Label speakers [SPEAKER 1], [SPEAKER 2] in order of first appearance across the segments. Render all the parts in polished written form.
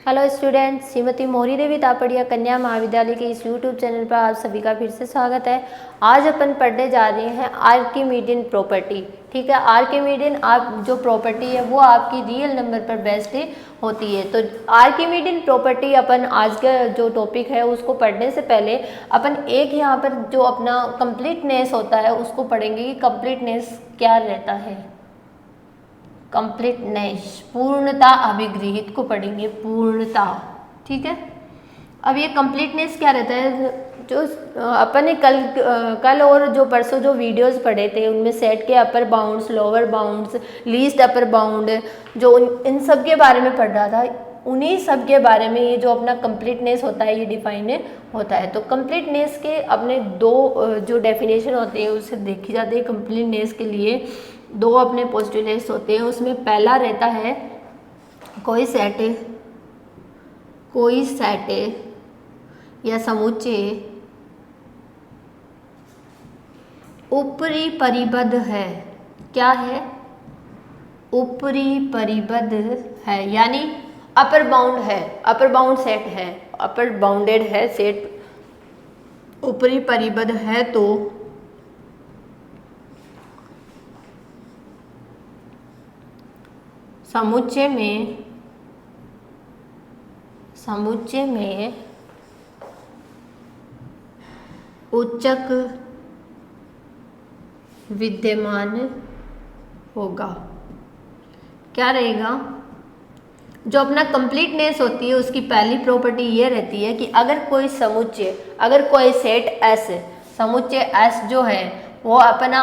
[SPEAKER 1] Hello students, Shrimati मोहरी देवी तापड़िया कन्या महाविद्यालय के इस यूट्यूब चैनल पर आप सभी का फिर से स्वागत है। आज अपन पढ़ने जा रहे हैं आर्किमीडियन प्रॉपर्टी। ठीक है, आर्किमीडियन आप जो प्रॉपर्टी है वो आपकी रियल नंबर पर बेस्ड होती है। तो आर्किमीडियन प्रॉपर्टी अपन आज का जो टॉपिक है उसको पढ़ने से पहले अपन एक यहाँ पर जो अपना कंप्लीटनेस होता है उसको पढ़ेंगे कि कंप्लीटनेस क्या रहता है। कंप्लीटनेस, पूर्णता अभिगृहित को पढ़ेंगे, पूर्णता। ठीक है, अब ये कंप्लीटनेस क्या रहता है, जो अपन ने कल और जो परसों जो वीडियोस पढ़े थे उनमें सेट के upper bounds, lower bounds, least upper bound, जो इन सब के बारे में पढ़ रहा था, उन्हीं सब के बारे में ये जो अपना कंप्लीटनेस होता है ये डिफाइन होता है। तो कंप्लीटनेस के अपने दो जो डेफिनेशन होते हैं उससे देखी जाती है। कंप्लीटनेस के लिए दो अपने पोस्टुलेट्स होते हैं। उसमें पहला रहता है कोई सेट या समुच्चय ऊपरी परिबद्ध है। क्या है? ऊपरी परिबद्ध है, यानी अपर बाउंड है, अपर बाउंड सेट है, अपर बाउंडेड है सेट, ऊपरी परिबद्ध है। तो समुच्चय में उच्चक विद्यमान होगा। क्या रहेगा? जो अपना कंप्लीटनेस होती है उसकी पहली प्रॉपर्टी ये रहती है कि अगर कोई समुच्चय, अगर कोई सेट S, समुच्चय S जो है वो अपना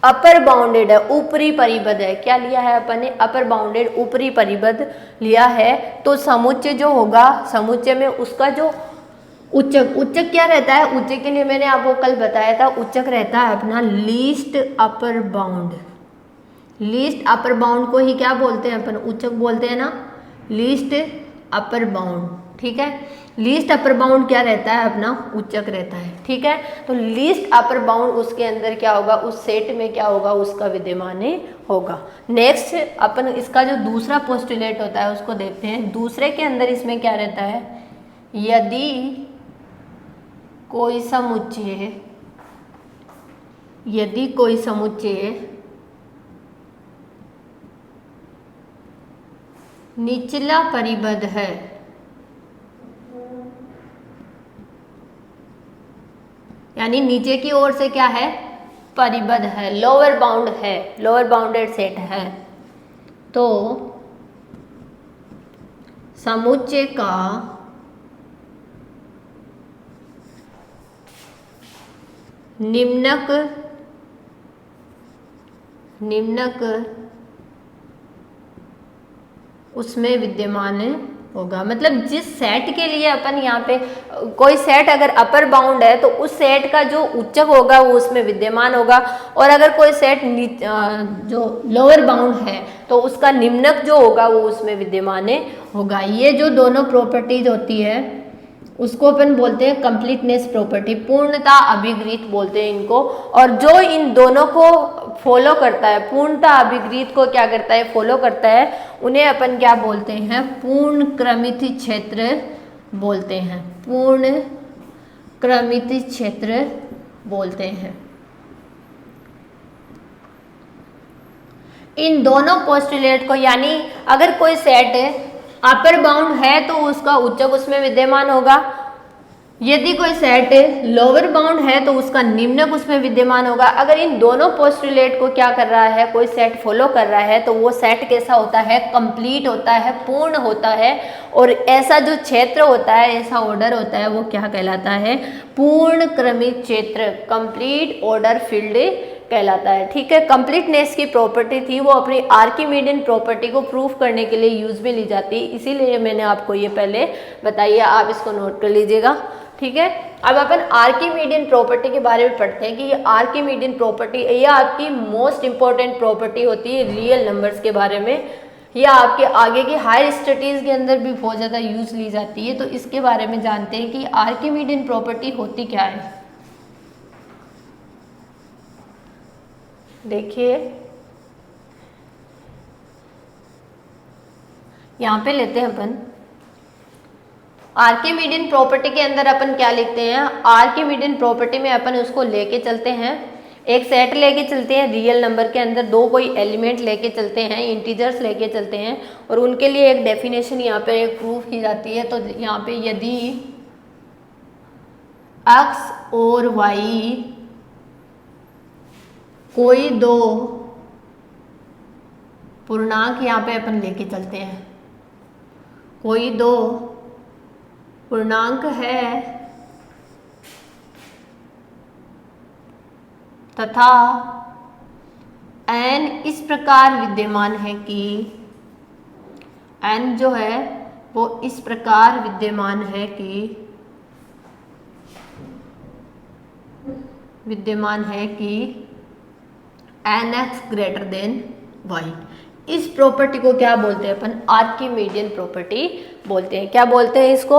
[SPEAKER 1] अपर बाउंडेड है, ऊपरी परिबद्ध है। क्या लिया है अपन ने? अपर बाउंडेड, ऊपरी परिबद्ध लिया है। तो समुच्चय जो होगा, समुच्चय में उसका जो उच्चक क्या रहता है? उच्चक के लिए मैंने आपको कल बताया था, उच्चक रहता है अपना least upper bound. Least upper bound को ही क्या बोलते हैं अपन? उच्चक बोलते हैं ना, लीस्ट अपर बाउंड। ठीक है, लीस्ट अपर बाउंड क्या रहता है? अपना उच्चक रहता है। ठीक है, तो लीस्ट अपर बाउंड उसके अंदर क्या होगा? उस सेट में क्या होगा? उसका विद्यमान होगा। नेक्स्ट अपन इसका जो दूसरा पोस्टुलेट होता है उसको देखते हैं। दूसरे के अंदर इसमें क्या रहता है? यदि कोई समुच्चय निचला परिबद्ध है, यानी नीचे की ओर से क्या है? परिबद्ध है, लोअर बाउंड है, लोअर बाउंडेड सेट है, तो समुच्चय का निम्नक उसमें विद्यमान होगा। मतलब जिस सेट के लिए अपन यहाँ पे कोई सेट अगर अपर बाउंड है तो उस सेट का जो उच्चक होगा वो उसमें विद्यमान होगा, और अगर कोई सेट जो लोअर बाउंड है तो उसका निम्नक जो होगा वो उसमें विद्यमान होगा। ये जो दोनों प्रॉपर्टीज होती है उसको अपन बोलते हैं कंप्लीटनेस प्रॉपर्टी, पूर्णता अभिगृहित बोलते हैं इनको। और जो इन दोनों को फॉलो करता है, पूर्णता अभिगृहित को क्या करता है? फॉलो करता है, उन्हें अपन क्या बोलते हैं? पूर्ण क्रमित क्षेत्र बोलते हैं, पूर्ण क्रमित क्षेत्र बोलते हैं। इन दोनों पोस्टुलेट को, यानी अगर कोई सेट अपर बाउंड है तो उसका उच्चक उसमें विद्यमान होगा, यदि कोई सेट लोअर बाउंड है तो उसका निम्नक उसमें विद्यमान होगा। अगर इन दोनों पोस्टुलेट को क्या कर रहा है, कोई सेट फॉलो कर रहा है, तो वो सेट कैसा होता है? कंप्लीट होता है, पूर्ण होता है। और ऐसा जो क्षेत्र होता है, ऐसा ऑर्डर होता है, वो क्या कहलाता है? पूर्ण क्रमित क्षेत्र, कंप्लीट ऑर्डर फील्ड कहलाता है। ठीक है, कंप्लीटनेस की प्रॉपर्टी थी वो अपनी आर्किमीडियन प्रॉपर्टी को प्रूफ करने के लिए यूज में ली जाती है, इसीलिए मैंने आपको ये पहले बताइए, आप इसको नोट कर लीजिएगा। ठीक है, अब अपन आर्किमीडियन प्रॉपर्टी के बारे में पढ़ते हैं कि ये आर्किमीडियन प्रॉपर्टी ये आपकी मोस्ट इंपॉर्टेंट प्रॉपर्टी होती है रियल नंबर्स के बारे में। यह आपके आगे की हायर स्टडीज के अंदर भी बहुत ज़्यादा यूज ली जाती है। तो इसके बारे में जानते हैं कि आर्किमीडियन प्रॉपर्टी होती क्या है। देखिए यहाँ पे लेते हैं अपन आर्किमीडियन प्रॉपर्टी के अंदर अपन क्या लिखते हैं, आर्किमीडियन प्रॉपर्टी में अपन उसको लेके चलते हैं, एक सेट लेके चलते हैं रियल नंबर के अंदर, दो कोई एलिमेंट लेके चलते हैं, इंटीजर्स लेके चलते हैं, और उनके लिए एक डेफिनेशन यहाँ पे एक प्रूफ की जाती है। तो यहाँ पे यदि x और y कोई दो पूर्णांक यहाँ पे अपन लेके चलते हैं, कोई दो पूर्णांक है तथा n इस प्रकार विद्यमान है कि n जो है वो इस प्रकार विद्यमान है कि nx ग्रेटर देन y। इस प्रॉपर्टी को क्या बोलते हैं अपन, आर्किमीडियन प्रॉपर्टी बोलते हैं। क्या बोलते हैं इसको,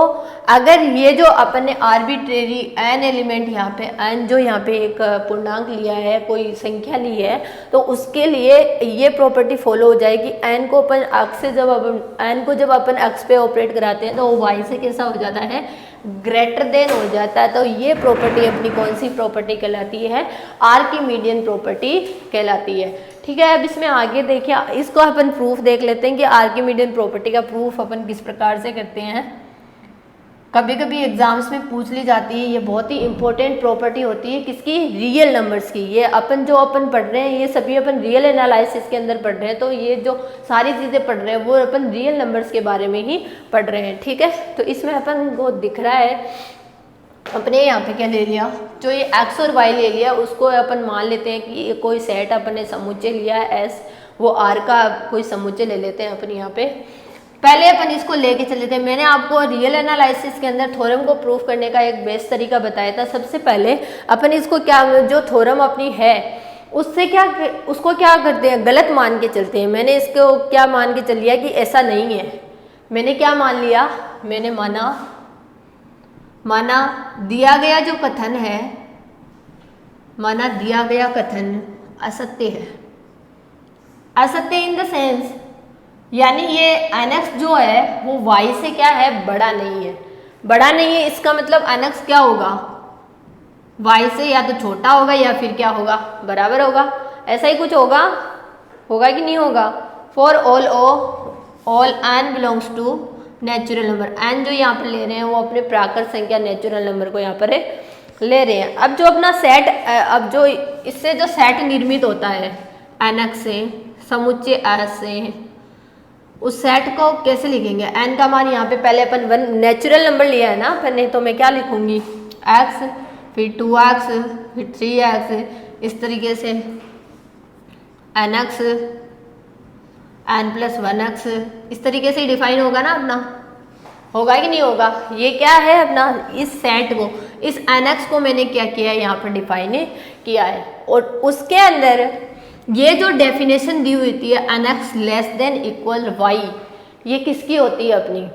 [SPEAKER 1] अगर ये जो अपन ने आर्बिट्रेरी n एलिमेंट यहाँ पे n जो यहाँ पे एक पूर्णांक लिया है, कोई संख्या ली है, तो उसके लिए ये प्रॉपर्टी फॉलो हो जाएगी। n को अपन x से जब अपन x पे ऑपरेट कराते हैं तो वो y से कैसा हो जाता है, ग्रेटर देन हो जाता है। तो ये प्रॉपर्टी अपनी कौन सी प्रॉपर्टी कहलाती है, आर्किमीडियन प्रॉपर्टी कहलाती है। ठीक है, अब इसमें आगे देखिए, इसको अपन प्रूफ देख लेते हैं कि आर्किमीडियन प्रॉपर्टी का प्रूफ अपन किस प्रकार से करते हैं। कभी कभी एग्जाम्स में पूछ ली जाती है, ये बहुत ही इंपॉर्टेंट प्रॉपर्टी होती है किसकी, रियल नंबर्स की। ये अपन पढ़ रहे हैं ये सभी अपन रियल एनालिसिस के अंदर पढ़ रहे हैं, तो ये जो सारी चीज़ें पढ़ रहे हैं वो अपन रियल नंबर्स के बारे में ही पढ़ रहे हैं। ठीक है, तो इसमें अपन को दिख रहा है, अपने यहाँ पे क्या ले लिया, जो ये x और y ले लिया उसको अपन मान लेते हैं कि कोई सेट अपन ने समुच्चय लिया है S, वो R का कोई समुच्चय ले लेते हैं अपन यहाँ पे। पहले अपन इसको लेके चले थे, मैंने आपको रियल एनालिसिस के अंदर थ्योरम को प्रूफ करने का एक बेस्ट तरीका बताया था। सबसे पहले अपन इसको क्या, जो थ्योरम अपनी है उसको क्या करते हैं, गलत मान के चलते हैं। मैंने इसको क्या मान के चल लिया कि ऐसा नहीं है। मैंने क्या मान लिया, मैंने माना दिया गया जो कथन है, माना दिया गया कथन असत्य है। असत्य इन द सेंस, यानी ये nx जो है वो y से क्या है, बड़ा नहीं है। बड़ा नहीं है इसका मतलब nx क्या होगा, y से या तो छोटा होगा या फिर क्या होगा, बराबर होगा। ऐसा ही कुछ होगा कि नहीं होगा। For all n belongs to natural number, n जो यहाँ पर ले रहे हैं वो अपने प्राकृत संख्या नेचुरल नंबर को यहाँ पर ले रहे हैं। अब जो अपना सेट, अब जो इससे जो सेट निर्मित होता है nx से, समुच्चय s से, उस सेट को कैसे लिखेंगे, n का मान यहाँ पे पहले अपन 1 नेचुरल नंबर लिया है ना अपन ने, तो मैं क्या लिखूंगी, x फिर 2x फिर 3x, इस तरीके से nx n प्लस 1x, इस तरीके से डिफाइन होगा ना अपना, होगा कि नहीं होगा। ये क्या है अपना, इस सेट को, इस nx को मैंने क्या किया है यहाँ पर डिफाइन किया है। और उसके अंदर ये जो डेफिनेशन दी हुई थी nx less than equal y, ये किसकी होती है, अपनी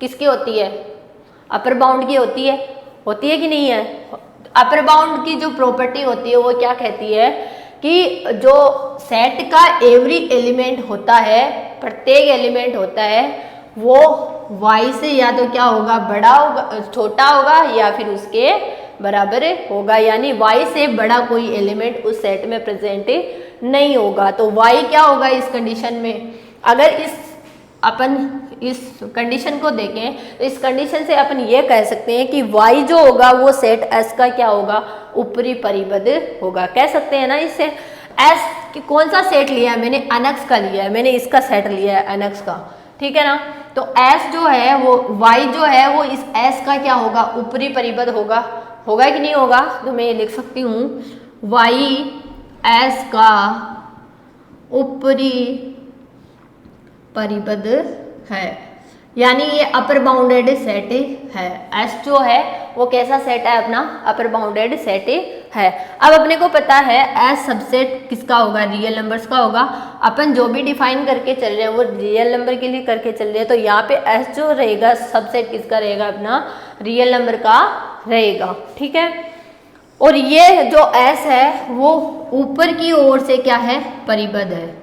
[SPEAKER 1] किसकी होती है, अपर बाउंड की होती है कि नहीं है। अपर बाउंड की जो प्रॉपर्टी होती है वो क्या कहती है कि जो सेट का एवरी एलिमेंट होता है, प्रत्येक एलिमेंट होता है, वो y से या तो क्या होगा, बड़ा होगा, छोटा होगा या फिर उसके बराबर होगा। यानी y से बड़ा कोई एलिमेंट उस सेट में प्रेजेंट नहीं होगा। तो y क्या होगा इस कंडीशन में, अगर अपन इस कंडीशन को देखें तो इस कंडीशन से अपन ये कह सकते हैं कि y जो होगा वो सेट S का क्या होगा, ऊपरी परिबद्ध होगा। कह सकते हैं ना इससे। S कि कौन सा सेट लिया है मैंने, nx का लिया है, मैंने इसका सेट लिया है nx का, ठीक है ना। तो S जो है वो y जो है वो इस S का क्या होगा, ऊपरी परिबद्ध होगा कि नहीं होगा। तो मैं ये लिख सकती हूँ y S का ऊपरी परिबद्ध है, यानी ये अपर बाउंडेड सेट है। S जो है वो कैसा सेट है, अपना अपर बाउंडेड सेट है। अब अपने को पता है S सबसेट किसका होगा, रियल नंबर्स का होगा। अपन जो भी डिफाइन करके चल रहे हैं वो रियल नंबर के लिए करके चल रहे हैं, तो यहाँ पे S जो रहेगा सबसेट किसका रहेगा, अपना रियल नंबर का रहेगा, ठीक है। और ये जो S है वो ऊपर की ओर से क्या है, परिबद्ध है,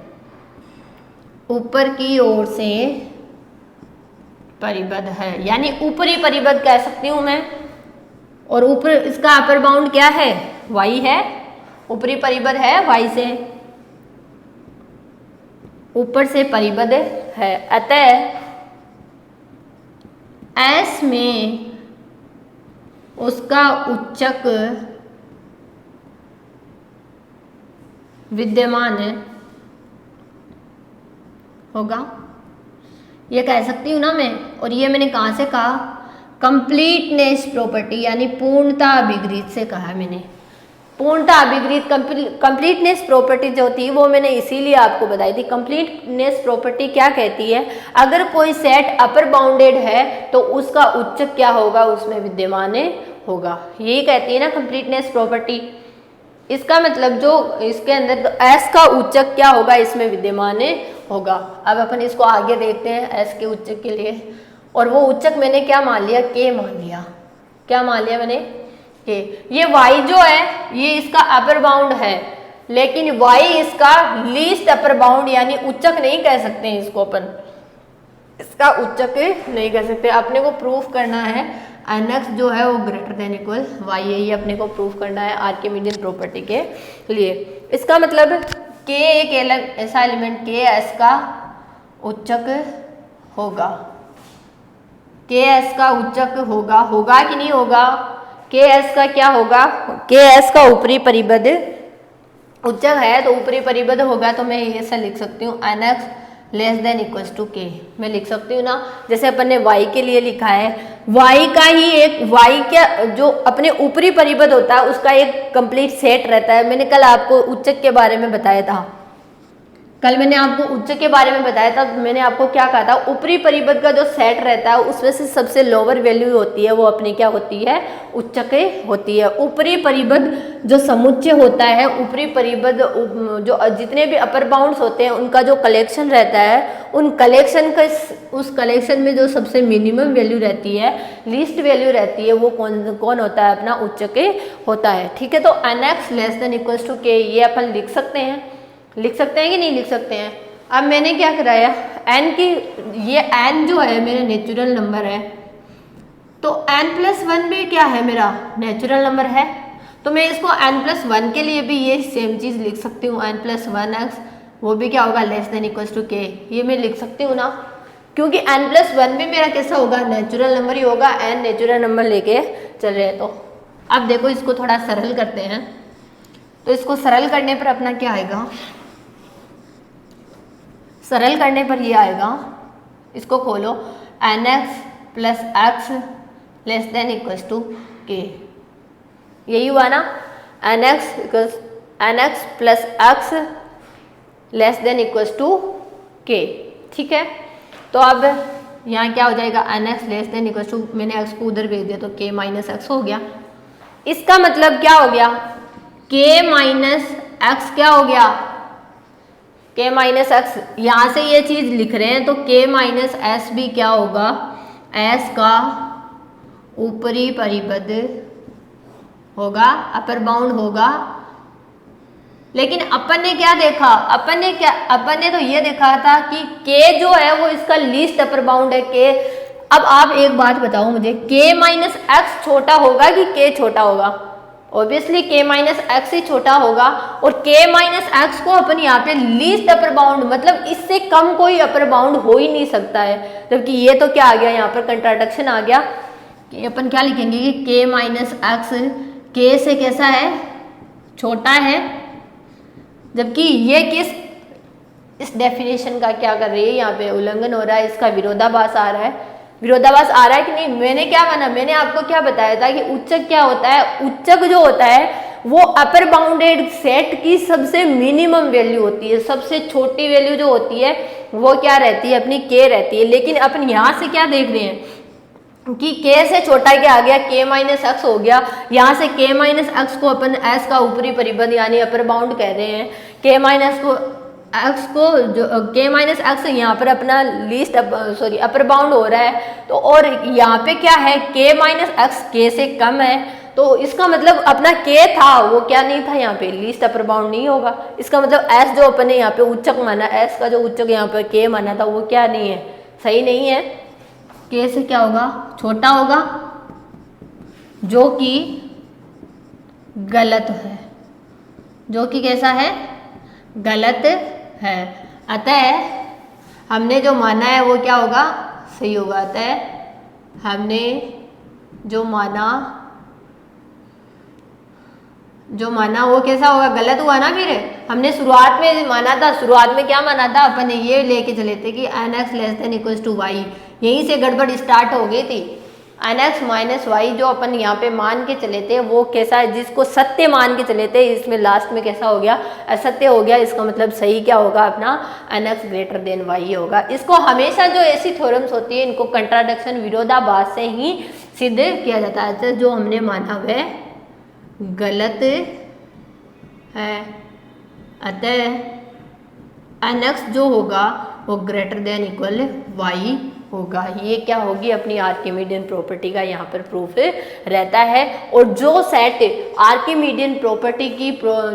[SPEAKER 1] ऊपर की ओर से परिबद्ध है, यानी ऊपरी परिबद्ध कह सकती हूं मैं। और ऊपर इसका अपर बाउंड क्या है, y है, ऊपरी परिबद्ध है y से, ऊपर से परिबद्ध है। अतः S में उसका उच्चक विद्यमान होगा, ये कह सकती हूँ ना मैं। और ये मैंने कहाँ से कहा, कंप्लीटनेस प्रॉपर्टी यानी पूर्णता अभिगृहित से कहा मैंने। पूर्णता अभिगृहित कंप्लीटनेस प्रॉपर्टी जो थी वो मैंने इसीलिए आपको बताई थी। कंप्लीटनेस प्रॉपर्टी क्या कहती है, अगर कोई सेट अपर बाउंडेड है तो उसका उच्चक क्या होगा, उसमें विद्यमान होगा, यही कहती है ना कंप्लीटनेस प्रॉपर्टी। इसका मतलब जो इसके अंदर तो S का उच्चक क्या होगा, इसमें विद्यमान होगा। अब अपन इसको आगे देखते हैं S के उच्चक के लिए। और वो उच्चक मैंने क्या मान लिया, K मान लिया। क्या मान लिया मैंने, K। ये Y जो है ये इसका अपर बाउंड है, लेकिन Y इसका लीस्ट अपर बाउंड यानी उच्चक नहीं कह सकते हैं इसको अपन, इसका उच्चक नहीं कह सकते। अपने को प्रूफ करना है nx जो है वो ग्रेटर देन इक्वल y है, ये अपने को प्रूफ करना है आर्किमिडीयन प्रॉपर्टी के लिए। इसका मतलब k एक ऐसा एलिमेंट k s का उच्चक होगा, k s का उच्चक होगा, होगा कि नहीं होगा, k s का क्या होगा, k s का ऊपरी परिबद्ध उच्चक है तो ऊपरी परिबद्ध होगा। तो मैं ऐसा लिख सकती हूँ nx less than equals to k, मैं लिख सकती हूँ ना, जैसे अपन ने y के लिए लिखा है, y का ही एक y का जो अपने ऊपरी परिबद्ध होता है उसका एक कंप्लीट सेट रहता है। मैंने कल आपको उच्चक के बारे में बताया था, कल मैंने आपको उच्चक के बारे में बताया था। मैंने आपको क्या कहा था, ऊपरी परिबद्ध का जो सेट रहता है उसमें से सबसे लोअर वैल्यू होती है वो अपनी क्या होती है, उच्चक होती है। ऊपरी परिबद्ध जो समुच्चय होता है, ऊपरी परिबद्ध जो जितने भी अपर बाउंड्स होते हैं उनका जो कलेक्शन रहता है, उन कलेक्शन का उस कलेक्शन में जो सबसे मिनिमम वैल्यू रहती है, लीस्ट वैल्यू रहती है, वो कौन होता है, अपना उच्चक होता है। ठीक है, तो nx less than equals to k ये अपन लिख सकते हैं, लिख सकते हैं कि नहीं लिख सकते हैं। अब मैंने क्या कराया, n की ये n जो है मेरा नेचुरल नंबर है, तो n+1 भी क्या है, मेरा नेचुरल नंबर है। तो मैं इसको n+1 के लिए भी ये सेम चीज़ लिख सकती हूँ, n+1x वो भी क्या होगा, less than equals to k, ये मैं लिख सकती हूँ ना, क्योंकि n+1 भी मेरा कैसा होगा, नेचुरल नंबर ही होगा। n नेचुरल नंबर लेके चल रहे हैं। तो अब देखो इसको थोड़ा सरल करते हैं, तो इसको सरल करने पर अपना क्या आएगा, सरल करने पर ये आएगा, इसको खोलो, nx plus X less than equals to k, यही हुआ ना, nx plus X less than equals to k। ठीक है, तो अब यहाँ क्या हो जाएगा, nx less than equals to, मैंने x को उधर भेज दिया तो k माइनस एक्स हो गया। इसका मतलब क्या हो गया, k माइनस एक्स क्या हो गया, k माइनस एक्स, यहाँ से ये चीज़ लिख रहे हैं तो k माइनस एस भी क्या होगा, s का ऊपरी परिबद्ध होगा, अपर बाउंड होगा। लेकिन अपन ने क्या देखा, अपन ने तो ये देखा था कि k जो है वो इसका लीस्ट अपर बाउंड है k। अब आप एक बात बताओ मुझे, k माइनस एक्स छोटा होगा कि k छोटा होगा, ऑब्वियसली k माइनस एक्स ही छोटा होगा। और k माइनस एक्स को अपन यहाँ पे लीस्ट अपर बाउंड, मतलब इससे कम कोई अपर बाउंड हो ही नहीं सकता है, जबकि ये तो क्या आ गया, यहाँ पर कंट्राडिक्शन आ गया कि अपन क्या लिखेंगे कि k माइनस एक्स k से कैसा है, छोटा है, जबकि ये इस डेफिनेशन का क्या कर रही है, यहाँ पे उल्लंघन हो रहा है, इसका विरोधाभास आ रहा है। विरोधाभास आ रहा है कि नहीं, मैंने क्या माना, मैंने आपको क्या बताया था कि उच्चक क्या होता है, उच्चक जो होता है वो अपर बाउंडेड सेट की सबसे मिनिमम वैल्यू होती है, सबसे छोटी वैल्यू जो होती है वो क्या रहती है, अपनी k रहती है। लेकिन अपन यहाँ से क्या देख रहे हैं कि k से छोटा क्या आ गया, k माइनस एक्स हो गया। यहाँ से k माइनस एक्स को अपन s का ऊपरी परिबद्ध यानी अपर बाउंड कह रहे हैं, k माइनस को एक्स को जो k माइनस एक्स यहाँ पर अपना लीस्ट अपर बाउंड हो रहा है। तो और यहाँ पे क्या है, k माइनस एक्स k से कम है, तो इसका मतलब अपना k था वो क्या नहीं था, यहाँ पे लीस्ट अपर बाउंड नहीं होगा। इसका मतलब s जो अपन ने यहाँ पे उच्चक माना, s का जो उच्चक यहाँ पे k माना था वो क्या नहीं है, सही नहीं है। के से क्या होगा, छोटा होगा, जो कि गलत है, जो कि कैसा है, गलत है। अतः हमने जो माना है वो क्या होगा, सही होगा। अतः हमने जो माना वो कैसा होगा, गलत हुआ ना। फिर हमने शुरुआत में माना था, शुरुआत में क्या माना था, अपन ये लेके चले थे कि nx less than equals to Y, यहीं से गड़बड़ स्टार्ट हो गई थी। nx माइनस वाई जो अपन यहाँ पे मान के चले थे वो कैसा है, जिसको सत्य मान के चले थे, इसमें लास्ट में कैसा हो गया, असत्य हो गया। इसका मतलब सही क्या होगा अपना, nx ग्रेटर देन वाई होगा। इसको हमेशा जो ऐसी थ्योरम्स होती है इनको कंट्राडिक्शन, विरोधाभास से ही सिद्ध किया जाता है। जो हमने माना वह गलत है। अतः nx जो होगा वो ग्रेटर देन इक्वल वाई होगा। ये क्या होगी, अपनी आर्किमिडियन प्रॉपर्टी का यहाँ पर प्रूफ रहता है। और जो सेट आर्किमिडियन प्रॉपर्टी की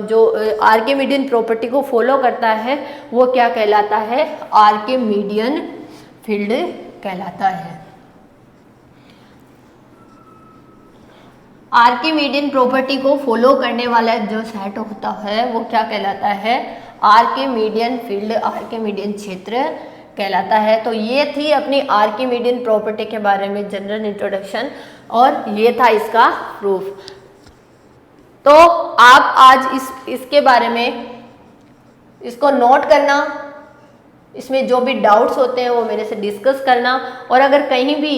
[SPEAKER 1] जो आर्किमिडियन प्रॉपर्टी को फॉलो करता है वो क्या कहलाता है, आर्किमिडियन फील्ड कहलाता है। आर्किमिडियन प्रॉपर्टी को फॉलो करने वाला जो सेट होता है वो क्या कहलाता है, आर्किमिडियन फील्ड, आर्किमिडियन क्षेत्र कहलाता है। तो ये थी अपनी आर्किमिडियन प्रॉपर्टी के बारे में जनरल इंट्रोडक्शन, और ये था इसका प्रूफ। तो आप आज इसके बारे में इसको नोट करना, इसमें जो भी डाउट्स होते हैं वो मेरे से डिस्कस करना, और अगर कहीं भी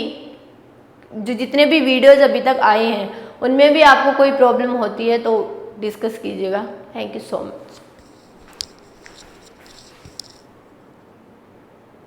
[SPEAKER 1] जितने भी वीडियोज अभी तक आए हैं उनमें भी आपको कोई प्रॉब्लम होती है तो डिस्कस कीजिएगा। Thank you so much.